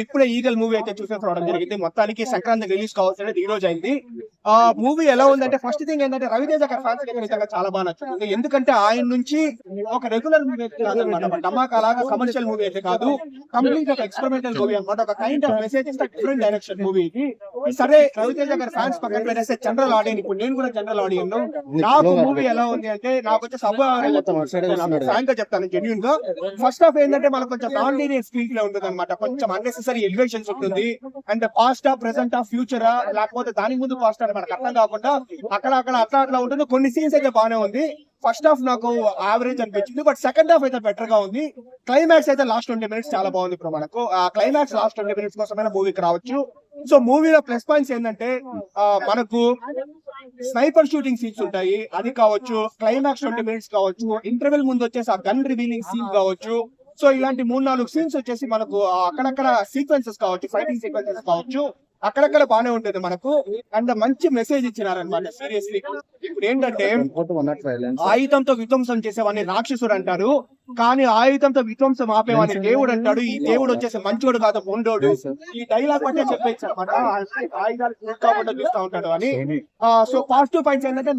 ఇప్పుడే eagle movie అయితే చూసేసి రావడం జరిగింది. మొత్తానికి సంక్రాంతి రిలీజ్ కావాల్సింది ఈ రోజు అయింది. ఆ మూవీ ఎలా ఉందంటే, ఫస్ట్ థింగ్ ఏంటంటే రవితేజ గారి ఫ్యాన్స్ కి నిజంగా చాలా బాగా నచ్చుతుంది. ఎందుకంటే ఆయన నుంచి ఒక రెగ్యులర్ మూవీ అయితే కాదనమాట, ధమాకా లాగా కమర్షియల్ మూవీ అయితే కాదు, కంప్లీట్ ఒక ఎక్స్పెరిమెంటల్ మూవీ అనమాట. ఒక కైండ్ ఆఫ్ మెసేజ్ ఇస్తే డిఫరెంట్ డైరెక్షన్ మూవీ ఇది. సరే రవితేజ గారి ఫ్యాన్స్ పక్కన పెట్టేస్తే జనరల్ ఆడియన్స్, ఇప్పుడు నేను కూడా జనరల్ ఆడియన్. నాకు మూవీ ఎలా ఉంది అంటే, నాకు వచ్చే ఫ్రాంక్ గా చెప్తాను, జెన్యూన్ గా. ఫస్ట్ హాఫ్ ఏంటంటే మనకు కొంచెం నాన్-లీనియర్ స్క్రీన్ ప్లే ఉంటుంది అనమాట, కొంచెం అన్నెసెసరీ ఎలివేషన్స్ ఉంటుంది. అండ్ పాస్ట్ ప్రెసెంట్ ఫ్యూచర్ లేకపోతే దానికి ముందు పాస్ట్ మనకు అర్థం కాకుండా అక్కడ అట్లా ఉంటుంది. కొన్ని సీన్స్ అయితే బాగానే ఉంది. ఫస్ట్ హాఫ్ నాకు యావరేజ్ అనిపించింది, బట్ సెకండ్ హాఫ్ అయితే బెటర్ గా ఉంది. క్లైమాక్స్ అయితే లాస్ట్ 20 minutes చాలా బాగుంది. ఇప్పుడు మనకు ఆ క్లైమాక్స్ లాస్ట్ 20 minutes కోసమైనా మూవీకి రావచ్చు. సో మూవీలో ప్లస్ పాయింట్స్ ఏంటంటే, మనకు స్నైపర్ షూటింగ్ సీన్స్ ఉంటాయి, అది కావచ్చు. క్లైమాక్స్ 20 minutes కావచ్చు. ఇంటర్వెల్ ముందు వచ్చేసి ఆ గన్ రివీలింగ్ సీన్ కావచ్చు. సో ఇలాంటి 3-4 సీన్స్ వచ్చేసి మనకు అక్కడక్కడ సీక్వెన్సెస్ కావచ్చు, ఫైటింగ్ సీక్వెన్సెస్ కావచ్చు, అక్కడక్కడ బానే ఉంటుంది మనకు. అండ్ మంచి మెసేజ్ ఇచ్చినారనమాట. సీరియస్లీ ఇప్పుడు ఏంటంటే, ఆయుధంతో విధ్వంసం చేసేవాడిని రాక్షసుడు అంటారు, కానీ ఆయుధంతో విధ్వంసం ఆపేవాడిని దేవుడు అంటాడు. ఈ దేవుడు వచ్చేసి మంచోడు కాదు, మొండోడు. ఈ డైలాగ్ అంటే చెప్పేసి అనమాట, ఆయుధాలు కాకుండా చూస్తూ ఉంటాడు అని. సో పాజిటివ్ పాయింట్స్ ఏంటంటే,